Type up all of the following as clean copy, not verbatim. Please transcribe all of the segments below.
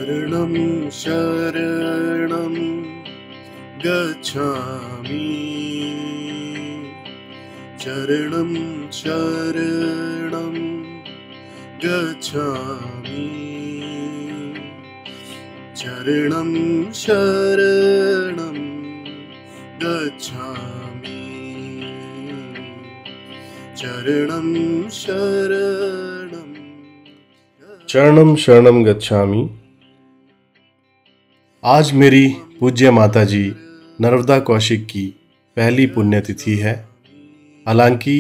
शरणं शरणं गच्छामि शरणं शरणं गच्छामि शरणं शरणं गच्छामि शरणं शरणं शरणं गच्छामि। आज मेरी पूज्य माता जी नर्मदा कौशिक की पहली पुण्यतिथि है। हालांकि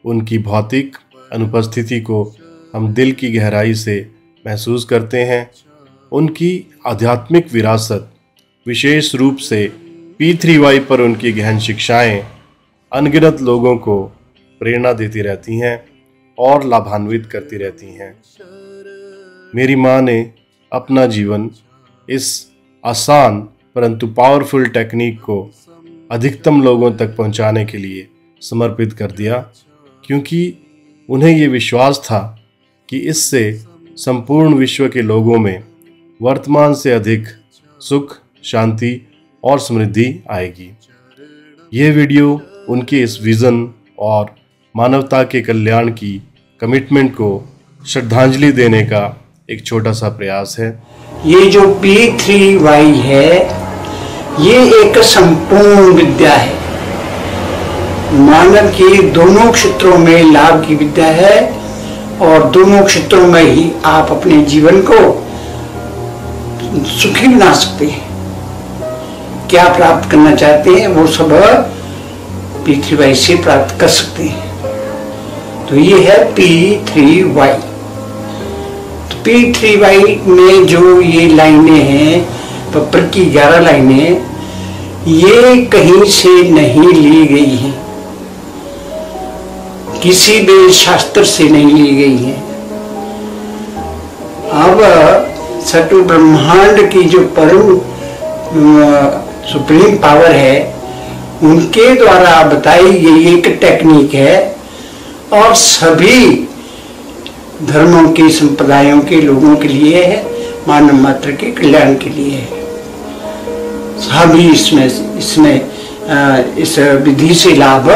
उनकी भौतिक अनुपस्थिति को हम दिल की गहराई से महसूस करते हैं, उनकी आध्यात्मिक विरासत विशेष रूप से P3Y पर उनकी गहन शिक्षाएं अनगिनत लोगों को प्रेरणा देती रहती हैं और लाभान्वित करती रहती हैं। मेरी माँ ने अपना जीवन इस आसान परंतु पावरफुल टेक्निक को अधिकतम लोगों तक पहुंचाने के लिए समर्पित कर दिया, क्योंकि उन्हें ये विश्वास था कि इससे संपूर्ण विश्व के लोगों में वर्तमान से अधिक सुख, शांति और समृद्धि आएगी। ये वीडियो उनके इस विज़न और मानवता के कल्याण की कमिटमेंट को श्रद्धांजलि देने का एक छोटा सा प्रयास है। ये जो P3Y है, ये एक संपूर्ण विद्या है। मानव के दोनों क्षेत्रों में लाभ की विद्या है और दोनों क्षेत्रों में ही आप अपने जीवन को सुखी बना सकते हैं। क्या प्राप्त करना चाहते हैं वो सब P3Y से प्राप्त कर सकते हैं। तो ये है P3Y। तो P3Y में जो ये लाइनें हैं, पप्पर की 11 लाइनें, ये कहीं से नहीं ली गई हैं, किसी भी शास्त्र से नहीं ली गई हैं। अब सटु ब्रह्मांड की जो परम सुप्रीम पावर है, उनके द्वारा बताई गई एक टेक्निक है और सभी धर्मों के संप्रदायों के लोगों के लिए है, मानव मात्र के कल्याण के लिए है। सभी इसमें इस विधि से लाभ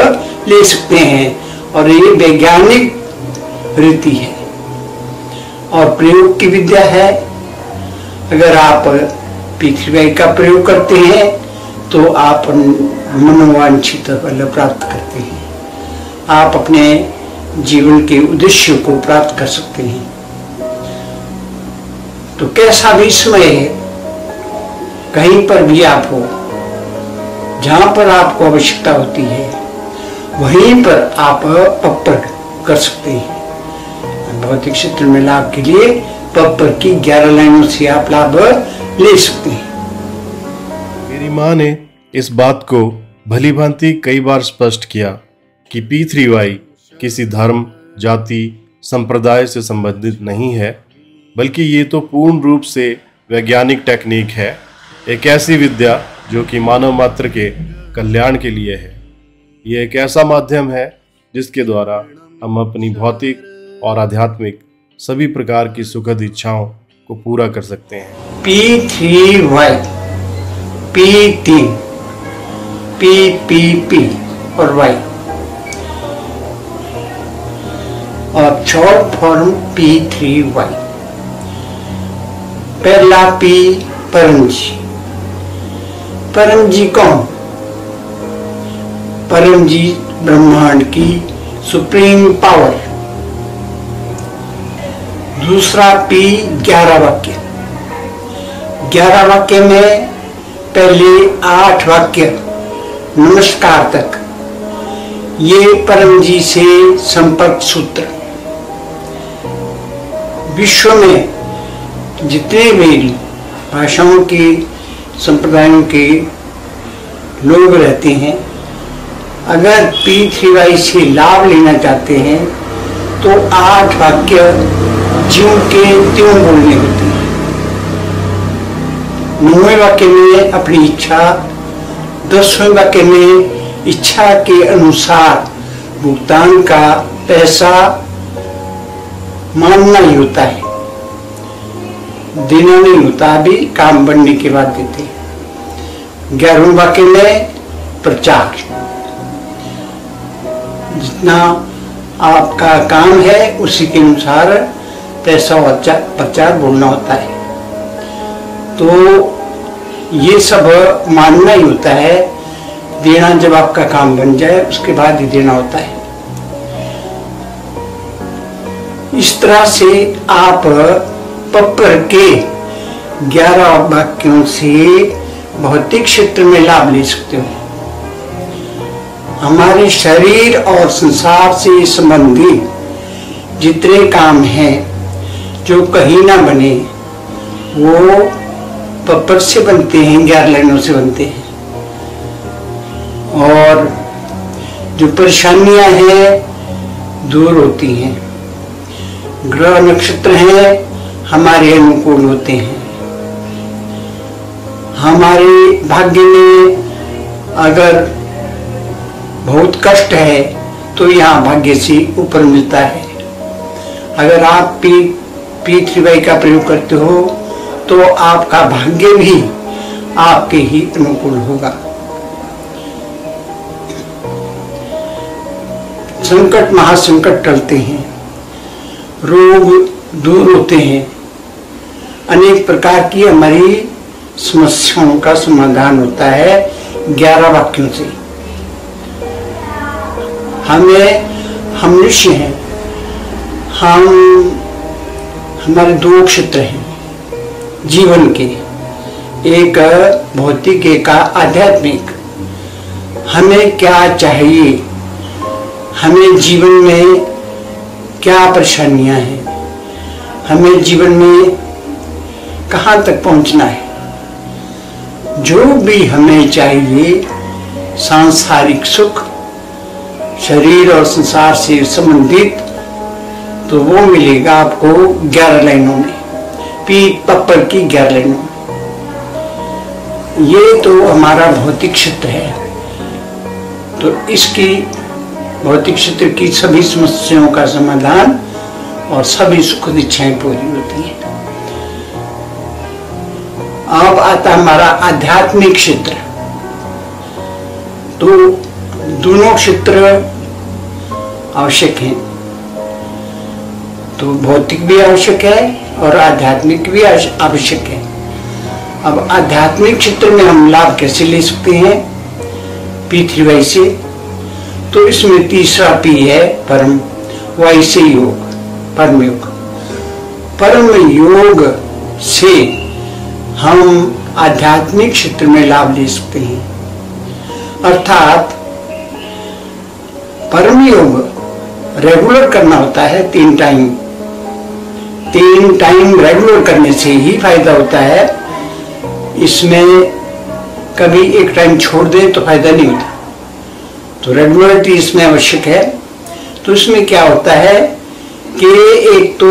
ले सकते हैं और ये वैज्ञानिक रीति है और प्रयोग की विद्या है। अगर आप P3Y का प्रयोग करते हैं तो आप मनोवांछित फल प्राप्त करते हैं, आप अपने जीवन के उद्देश्य को प्राप्त कर सकते हैं। तो कैसा भी समय है, कहीं पर भी आप हो, जहां पर आपको आवश्यकता होती है वहीं पर आप पप्पर कर सकते हैं। भौतिक क्षेत्र में लाभ के लिए पप्पर की 11 लाइनों से आप लाभ ले सकते हैं। मेरी माँ ने इस बात को भली भांति कई बार स्पष्ट किया कि P3Y किसी धर्म, जाति, संप्रदाय से संबंधित नहीं है, बल्कि ये तो पूर्ण रूप से वैज्ञानिक टेक्निक है, एक ऐसी विद्या जो कि मानव मात्र के कल्याण के लिए है। ये एक ऐसा माध्यम है जिसके द्वारा हम अपनी भौतिक और आध्यात्मिक सभी प्रकार की सुखद इच्छाओं को पूरा कर सकते हैं। P3Y, P3, P और Y और शॉर्ट फॉर्म P3Y। पहला P, परम जी। परम जी कौन? परम जी ब्रह्मांड की सुप्रीम पावर। दूसरा P, 11 वाक्य। 11 वाक्य में पहले 8 वाक्य नमस्कार तक, ये परम जी से संपर्क सूत्र। विश्व में जितने भी भाषाओं के संप्रदायों के लोग रहते हैं, अगर P3Y से लाभ लेना चाहते हैं तो 8 वाक्य ज्यों के त्यों बोलने होते हैं। 9वें वाक्य में अपनी इच्छा, 10वें वाक्य में इच्छा के अनुसार भुगतान का पैसा मानना ही होता है। देना नहीं होता, अभी काम बनने के बाद देते हैं। 11वें वाक्य में प्रचार, जितना आपका काम है उसी के अनुसार पैसा प्रचार बोलना होता है। तो ये सब मानना ही होता है, देना जब आपका काम बन जाए उसके बाद ही देना होता है। इस तरह से आप पप्पर के 11 वाक्यों से भौतिक क्षेत्र में लाभ ले सकते हो। हमारे शरीर और संसार से संबंधित जितने काम हैं जो कहीं ना बने वो पप्पर से बनते हैं, 11 लाइनों से बनते हैं। और जो परेशानियां हैं दूर होती हैं, ग्रह नक्षत्र हैं हमारे अनुकूल होते हैं। हमारे भाग्य में अगर बहुत कष्ट है तो यहाँ भाग्य से ऊपर मिलता है। अगर आप P3Y का प्रयोग करते हो तो आपका भाग्य भी आपके ही अनुकूल होगा। संकट महासंकट टलते हैं, रोग दूर होते हैं, अनेक प्रकार की हमारी समस्याओं का समाधान होता है 11 वाक्यों से। हम मनुष्य हैं, हमारे 2 क्षेत्र हैं जीवन के, एक भौतिक एक आध्यात्मिक। हमें क्या चाहिए, हमें जीवन में क्या परेशानियां हैं, हमें जीवन में कहाँ तक पहुंचना है, जो भी हमें चाहिए सांसारिक सुख शरीर और संसार से संबंधित, तो वो मिलेगा आपको 11 लाइनों में, पप्पर की 11 लाइनों में। ये तो हमारा भौतिक क्षेत्र है, तो इसकी भौतिक क्षेत्र की सभी समस्याओं का समाधान और सभी सुख इच्छाएं पूरी होती हैं। अब आता हमारा आध्यात्मिक क्षेत्र। तो दोनों क्षेत्र आवश्यक हैं, तो भौतिक भी आवश्यक है और आध्यात्मिक भी आवश्यक है। अब आध्यात्मिक क्षेत्र में हम लाभ कैसे ले सकते हैं P3Y से? तो इसमें तीसरा P है परम, Y से योग, परम योग। परम योग से हम आध्यात्मिक क्षेत्र में लाभ ले सकते हैं। अर्थात परम योग रेगुलर करना होता है, 3 टाइम रेगुलर करने से ही फायदा होता है। इसमें कभी एक टाइम छोड़ दें तो फायदा नहीं होता, तो रेगुलरिटी इसमें आवश्यक है। तो इसमें क्या होता है कि एक तो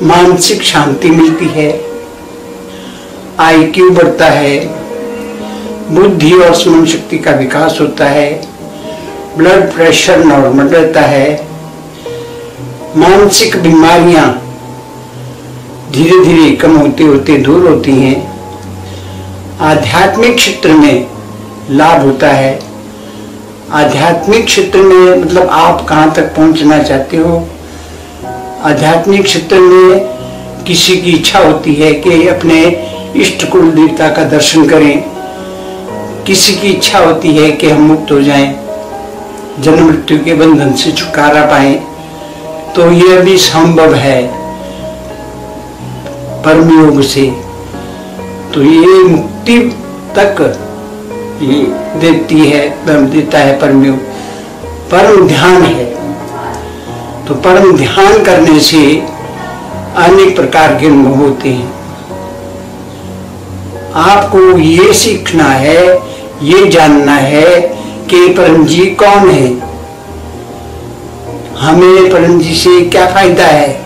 मानसिक शांति मिलती है, IQ बढ़ता है, बुद्धि और स्मरण शक्ति का विकास होता है, ब्लड प्रेशर नॉर्मल रहता है, मानसिक बीमारियां धीरे धीरे कम होते होते दूर होती हैं। आध्यात्मिक क्षेत्र में लाभ होता है। आध्यात्मिक क्षेत्र में मतलब आप कहाँ तक पहुंचना चाहते हो। आध्यात्मिक क्षेत्र में किसी की इच्छा होती है कि अपने इष्ट कुल देवता का दर्शन करें, किसी की इच्छा होती है कि हम मुक्त हो जाएं, जन्म मृत्यु के बंधन से छुटकारा पाएं, तो यह भी संभव है परम योग से। तो ये मुक्ति तक ये देता है परम योग। परम ध्यान है, तो परम ध्यान करने से अनेक प्रकार के अनुभव होते हैं। आपको ये सीखना है, ये जानना है कि परम जी कौन है, हमें परम जी से क्या फायदा है।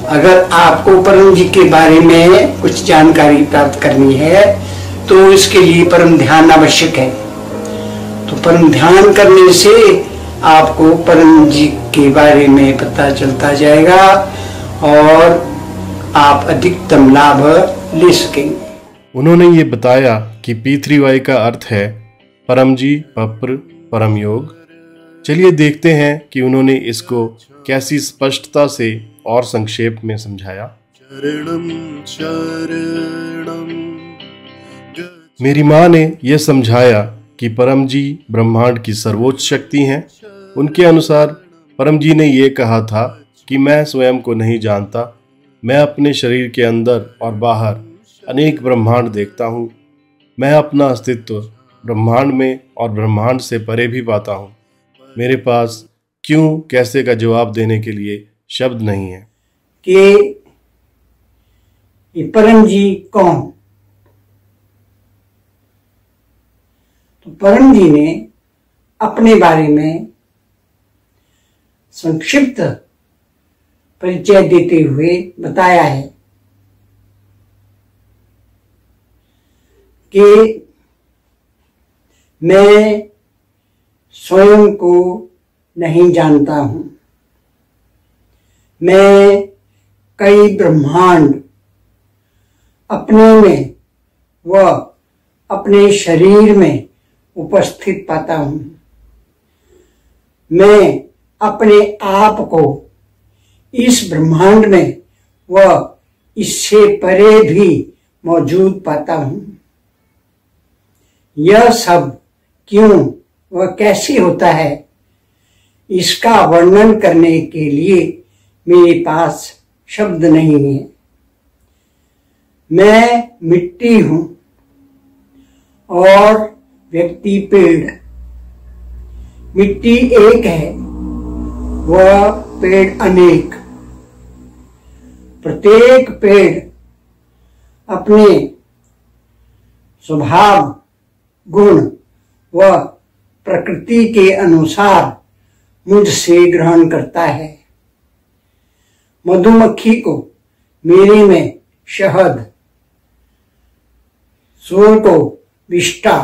अगर आपको परम जी के बारे में कुछ जानकारी प्राप्त करनी है तो इसके लिए परम ध्यान आवश्यक है। तो परम ध्यान करने से आपको परम जी के बारे में पता चलता जाएगा और आप अधिकतम लाभ ले सकेंगे। उन्होंने ये बताया कि P3Y का अर्थ है परम जी, पप्र, परम योग। चलिए देखते हैं कि उन्होंने इसको कैसी स्पष्टता से और संक्षेप में समझाया। मेरी माँ ने यह समझाया कि परम जी ब्रह्मांड की सर्वोच्च शक्ति हैं। उनके अनुसार परम जी ने यह कहा था कि मैं स्वयं को नहीं जानता, मैं अपने शरीर के अंदर और बाहर अनेक ब्रह्मांड देखता हूँ। मैं अपना अस्तित्व ब्रह्मांड में और ब्रह्मांड से परे भी पाता हूँ। मेरे पास क्यों कैसे का जवाब देने के लिए शब्द नहीं है कि ये परम जी कौन। तो परम जी ने अपने बारे में संक्षिप्त परिचय देते हुए बताया है कि मैं स्वयं को नहीं जानता हूं। मैं कई ब्रह्मांड अपने में व अपने शरीर में उपस्थित पाता हूं। मैं अपने आप को इस ब्रह्मांड में व इससे परे भी मौजूद पाता हूं। यह सब क्यों व कैसे होता है, इसका वर्णन करने के लिए मेरे पास शब्द नहीं है। मैं मिट्टी हूं और व्यक्ति पेड़। मिट्टी एक है, वह पेड़ अनेक। प्रत्येक पेड़ अपने स्वभाव, गुण व प्रकृति के अनुसार मुझसे ग्रहण करता है। मधुमक्खी को मेरे में शहद, सूअर को विष्ठा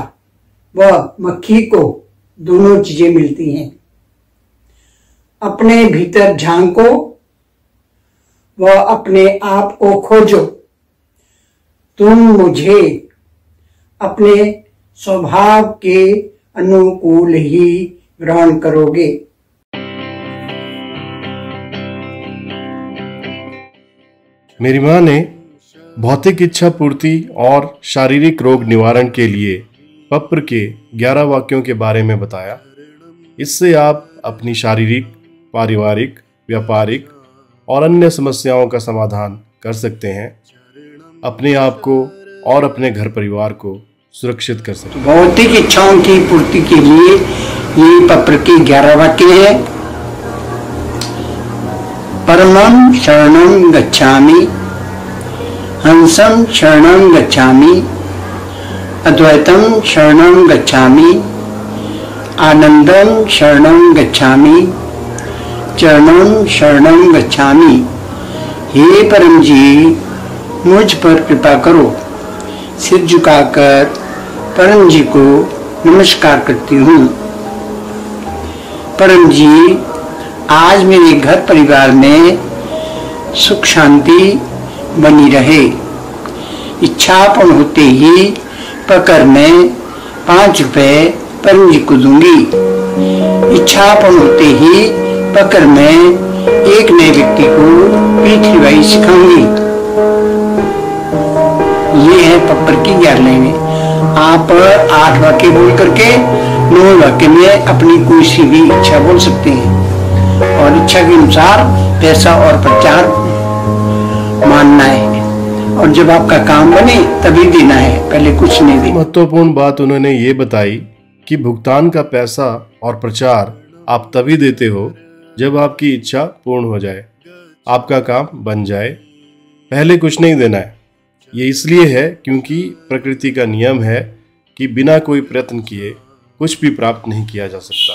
व मक्खी को दोनों चीजें मिलती हैं। अपने भीतर झांको व अपने आप को खोजो, तुम मुझे अपने स्वभाव के अनुकूल ही ग्रहण करोगे। मेरी माँ ने भौतिक इच्छा पूर्ति और शारीरिक रोग निवारण के लिए पप्र के 11 वाक्यों के बारे में बताया। इससे आप अपनी शारीरिक, पारिवारिक, व्यापारिक और अन्य समस्याओं का समाधान कर सकते हैं, अपने आप को और अपने घर परिवार को सुरक्षित कर सकते हैं। भौतिक इच्छाओं की पूर्ति के लिए ये पप्र के 11 वाक्य हैं। परमं शरणं गच्छामि, हंसं शरणं गच्छामि, अद्वैतं शरणं गच्छामि, आनंदं शरणं गच्छामि, चरणं शरणं गच्छामि। हे परम जी, मुझ पर कृपा करो। सिर झुकाकर परम जी को नमस्कार करती हूँ। परम जी, आज मेरे घर परिवार में सुख शांति बनी रहे। इच्छा पूर्ण होते ही पकड़ में 5 रुपए परम जी को दूंगी। इच्छा पूर्ण होते ही पकड़ में एक नए व्यक्ति को P3Y सिखाऊंगी। ये है पप्पर की 11 लाइनें। आप 8 वाक्य बोल करके 9 वाक्य में अपनी कोई सी भी इच्छा बोल सकते हैं और इच्छा के अनुसार पैसा और प्रचार मानना है, और जब आपका काम बने तभी देना है, पहले कुछ नहीं देना। महत्वपूर्ण बात उन्होंने ये बताई कि भुगतान का पैसा और प्रचार आप तभी देते हो जब आपकी इच्छा पूर्ण हो जाए, आपका काम बन जाए। पहले कुछ नहीं देना है। ये इसलिए है क्योंकि प्रकृति का नियम है कि बिना कोई प्रयत्न किए कुछ भी प्राप्त नहीं किया जा सकता।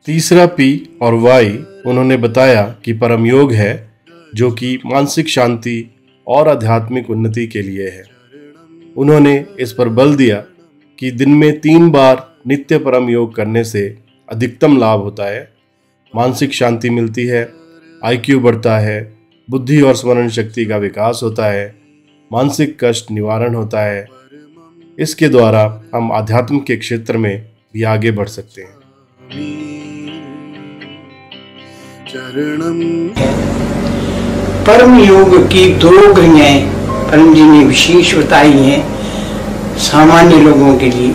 तीसरा P और Y उन्होंने बताया कि परम योग है, जो कि मानसिक शांति और आध्यात्मिक उन्नति के लिए है। उन्होंने इस पर बल दिया कि दिन में 3 बार नित्य परम योग करने से अधिकतम लाभ होता है। मानसिक शांति मिलती है, IQ बढ़ता है, बुद्धि और स्मरण शक्ति का विकास होता है, मानसिक कष्ट निवारण होता है। इसके द्वारा हम आध्यात्म के क्षेत्र में भी आगे बढ़ सकते हैं। परम योग की 2 क्रियाएं परम जी ने विशेष बताई हैं सामान्य लोगों के लिए,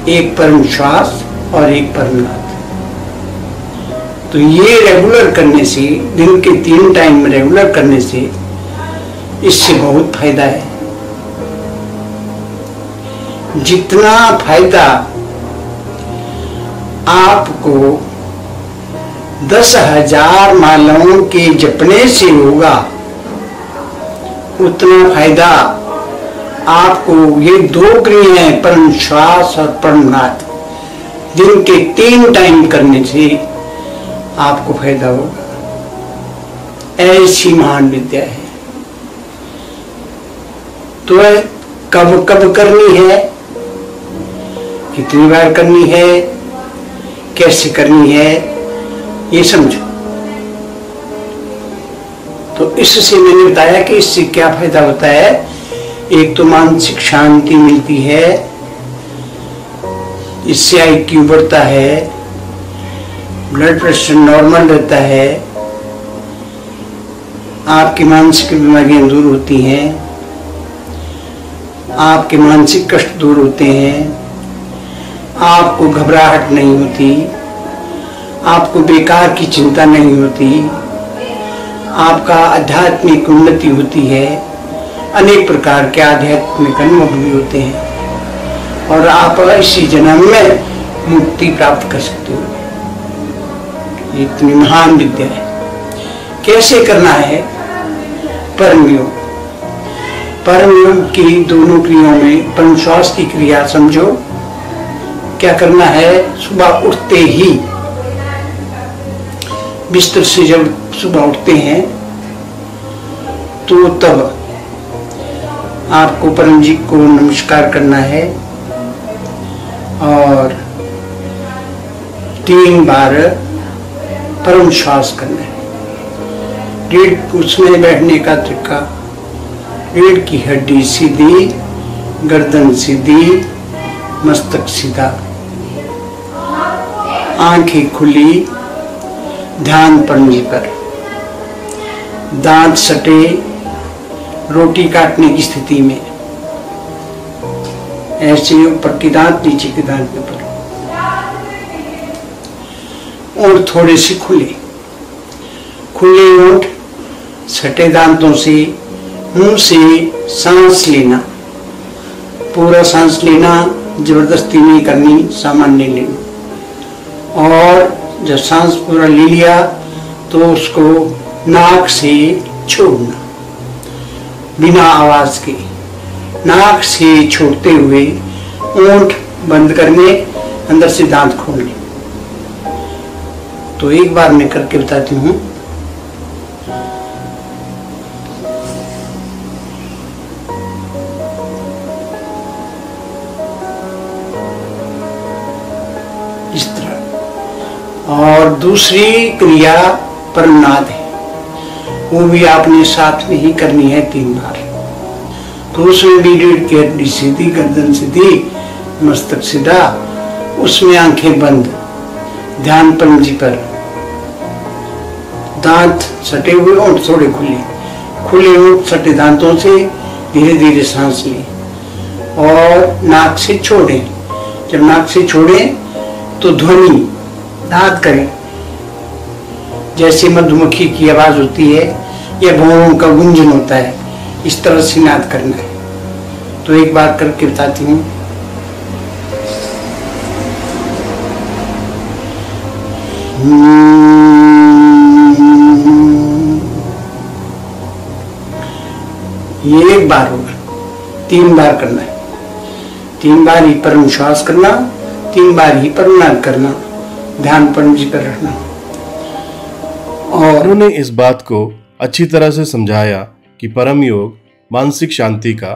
एक परम श्वास और एक परम नाद। तो ये रेगुलर करने से, दिन के 3 टाइम रेगुलर करने से इससे बहुत फायदा है। जितना फायदा आपको 10,000 मालाओं के जपने से होगा, उतना फायदा आपको ये 2 क्रियाएं परम श्वास और परम नाद दिन के 3 टाइम करने से आपको फायदा होगा। ऐसी महान विद्या है। तो कब कब करनी है, कितनी बार करनी है, कैसे करनी है, ये समझो। तो इससे मैंने बताया कि इससे क्या फायदा होता है। एक तो मानसिक शांति मिलती है, इससे IQ बढ़ता है, ब्लड प्रेशर नॉर्मल रहता है, आपकी मानसिक बीमारियां दूर होती हैं, आपके मानसिक कष्ट दूर होते हैं, आपको घबराहट नहीं होती, आपको बेकार की चिंता नहीं होती, आपका आध्यात्मिक उन्नति होती है, अनेक प्रकार के आध्यात्मिक अनुभव भी होते हैं और आप इसी जन्म में मुक्ति प्राप्त कर सकते हो। ये इतनी महान विद्या है। कैसे करना है? परम योग। परम योग की दोनों क्रियाओं में परम श्वास की क्रिया समझो। क्या करना है? सुबह उठते ही बिस्तर से जब सुबह उठते हैं तो तब आपको परम जी को नमस्कार करना है और 3 बार परम श्वास करना है। उसमें बैठने का तरीका, रीढ़ की हड्डी सीधी, गर्दन सीधी, मस्तक सीधा, आंखें खुली, ध्यान परम जी पर, दांत सटे, रोटी काटने की स्थिति में, ऐसे ऊपर की दांत नीचे के दांत के ऊपर, और थोड़े से खुले ओंठ, सटे दांतों से मुंह से सांस लेना, पूरा सांस लेना, जबरदस्ती नहीं करनी, सामान्य लेना। और जब सांस पूरा ले लिया तो उसको नाक से छोड़ना, बिना आवाज के नाक से छोड़ते हुए ओंठ बंद करने, अंदर से दांत खोलने। तो एक बार मैं करके बताती हूँ। इस तरह। और दूसरी क्रिया परम नाद है, वो भी आपने साथ में ही करनी है 3 बार। तो उसमें भी रीढ़ की हड्डी सीधी, गर्दन सीधी, मस्तक सीधा, उसमें आंखें बंद, ध्यान परम जी पर, दांत सटे हुए और थोड़े खुले ओंठ सटे दांतों से धीरे धीरे सांस लें और नाक से छोड़ें। जब नाक से छोड़ें तो ध्वनि नाद करें, जैसे मधुमक्खी की आवाज होती है या भौरों का गुंजन होता है, इस तरह से नाद करना है। तो एक बार करके बताती हूँ। ये एक बार होगा, 3 बार करना है। 3 बार ही परम श्वास करना, 3 बार ही परम नाद करना, ध्यान परम जी पर रखना। और उन्होंने इस बात को अच्छी तरह से समझाया कि परम योग मानसिक शांति का,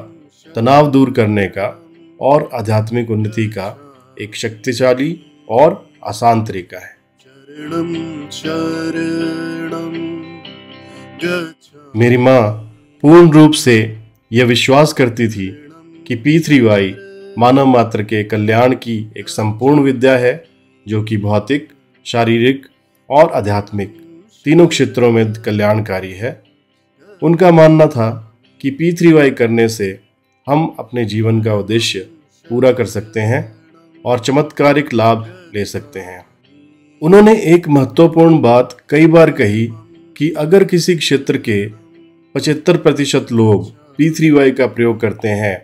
तनाव दूर करने का और आध्यात्मिक उन्नति का एक शक्तिशाली और आसान तरीका है। शरणं शरणं मेरी माँ पूर्ण रूप से यह विश्वास करती थी कि P3Y मानव मात्र के कल्याण की एक संपूर्ण विद्या है जो कि भौतिक, शारीरिक और आध्यात्मिक तीनों क्षेत्रों में कल्याणकारी है। उनका मानना था कि P3Y करने से हम अपने जीवन का उद्देश्य पूरा कर सकते हैं और चमत्कारिक लाभ ले सकते हैं। उन्होंने एक महत्वपूर्ण बात कई बार कही कि अगर किसी क्षेत्र के 75% लोग P3Y का प्रयोग करते हैं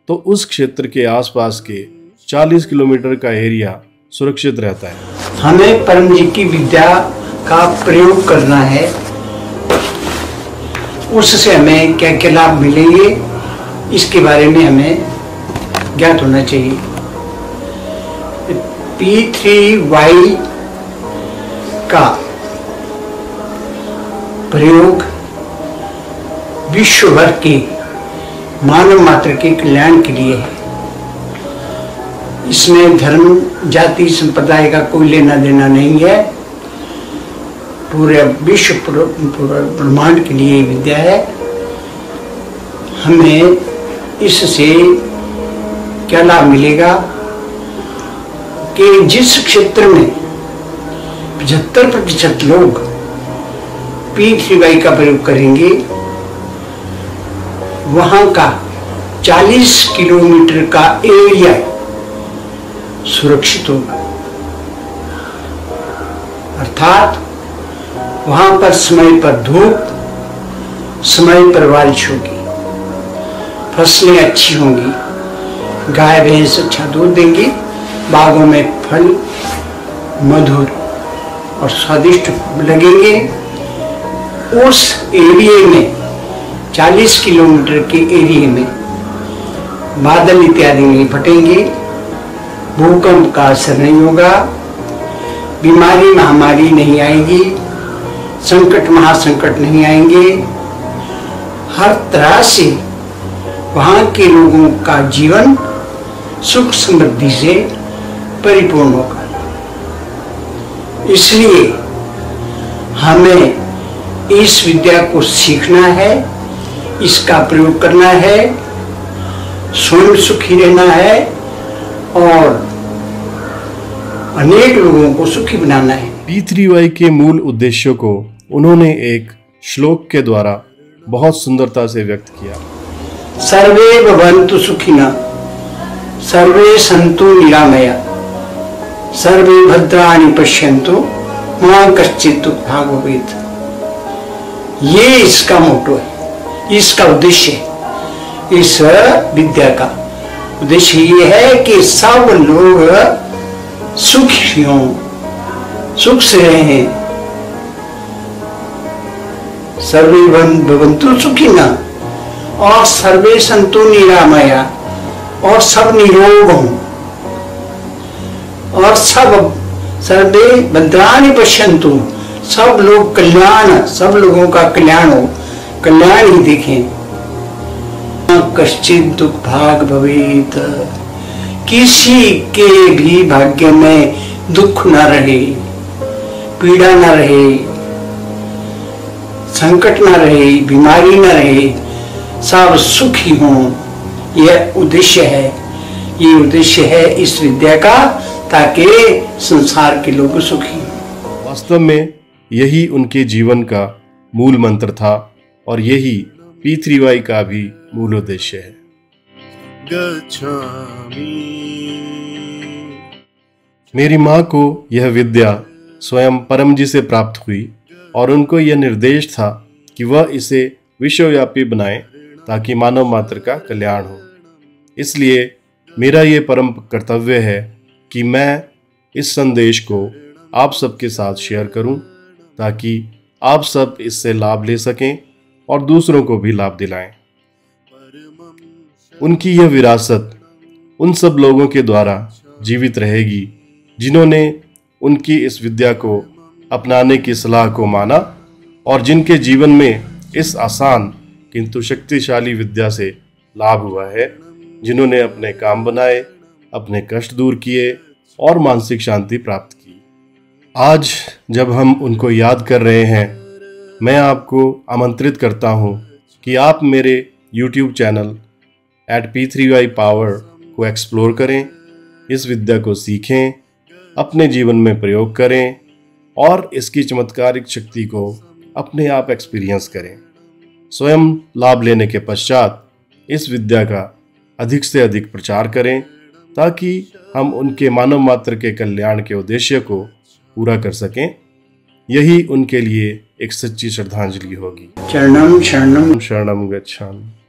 तो उस क्षेत्र के आसपास के 40 किलोमीटर का एरिया सुरक्षित रहता है। हमें परम जी की विद्या का प्रयोग करना है, उससे हमें क्या क्या लाभ मिलेंगे इसके बारे में हमें ज्ञात होना चाहिए। P3Y का प्रयोग विश्व भर के मानव मात्र के कल्याण के लिए है। इसमें धर्म, जाति, संप्रदाय का कोई लेना देना नहीं है। पूरे विश्व ब्रह्मांड के लिए विद्या है। हमें इससे क्या लाभ मिलेगा कि जिस क्षेत्र में 75% लोग P3Y का प्रयोग करेंगे वहां का 40 किलोमीटर का एरिया सुरक्षित होगा, अर्थात वहां पर समय पर धूप, समय पर बारिश होगी, फसलें अच्छी होंगी, गाय भैंस अच्छा दूध देंगी, बागों में फल मधुर और स्वादिष्ट लगेंगे। उस एरिया में 40 किलोमीटर के एरिया में बादल इत्यादि नहीं फटेंगे, भूकंप का असर नहीं होगा, बीमारी महामारी नहीं आएगी, संकट महासंकट नहीं आएंगे। हर तरह से वहाँ के लोगों का जीवन सुख समृद्धि से परिपूर्ण होगा। इसलिए हमें इस विद्या को सीखना है, इसका प्रयोग करना है, स्वयं सुखी रहना है और अनेक लोगों को सुखी बनाना है। P3Y के मूल उद्देश्यों को उन्होंने एक श्लोक के द्वारा बहुत सुंदरता से व्यक्त किया। सर्वे भवन्तु सुखिनः, सर्वे सन्तु निरामया, सर्वे भद्राणि पश्यन्तु मा कश्चित् दुःखभाग् भवेत्। ये इसका मोटो है, इसका उद्देश्य है। इस विद्या का उद्देश्य ये है कि सब लोग सुखी हों, सुख से रहें। सर्वे भवन्तु सुखिनः और सर्वे सन्तु निरामया, और सब निरोग हों, और सब सर्वे भद्राणि पश्यन्तु, सब लोग कल्याण, सब लोगों का कल्याण हो, कल्याण ही देखें। कश्चित् दुःखभाग् भवेत्, किसी के भी भाग्य में दुख न रहे, पीड़ा न रहे, संकट न रहे, बीमारी न रहे, सब सुखी हों। यह उद्देश्य है, ये उद्देश्य है इस विद्या का, ताकि संसार के लोग सुखी हों। वास्तव में यही उनके जीवन का मूल मंत्र था और यही P3Y का भी मूल उद्देश्य है। मेरी माँ को यह विद्या स्वयं परम जी से प्राप्त हुई और उनको यह निर्देश था कि वह इसे विश्वव्यापी बनाए ताकि मानव मात्र का कल्याण हो। इसलिए मेरा ये परम कर्तव्य है कि मैं इस संदेश को आप सबके साथ शेयर करूं ताकि आप सब इससे लाभ ले सकें और दूसरों को भी लाभ दिलाएं। उनकी यह विरासत उन सब लोगों के द्वारा जीवित रहेगी जिन्होंने उनकी इस विद्या को अपनाने की सलाह को माना और जिनके जीवन में इस आसान किंतु शक्तिशाली विद्या से लाभ हुआ है, जिन्होंने अपने काम बनाए, अपने कष्ट दूर किए और मानसिक शांति प्राप्त की। आज जब हम उनको याद कर रहे हैं, मैं आपको आमंत्रित करता हूं कि आप मेरे YouTube चैनल @P3Y Power को एक्सप्लोर करें, इस विद्या को सीखें, अपने जीवन में प्रयोग करें और इसकी चमत्कारिक शक्ति को अपने आप एक्सपीरियंस करें। स्वयं लाभ लेने के पश्चात इस विद्या का अधिक से अधिक प्रचार करें ताकि हम उनके मानव मात्र के कल्याण के उद्देश्य को पूरा कर सकें। यही उनके लिए एक सच्ची श्रद्धांजलि होगी। चरणम शरणम शरणम गच्छामि।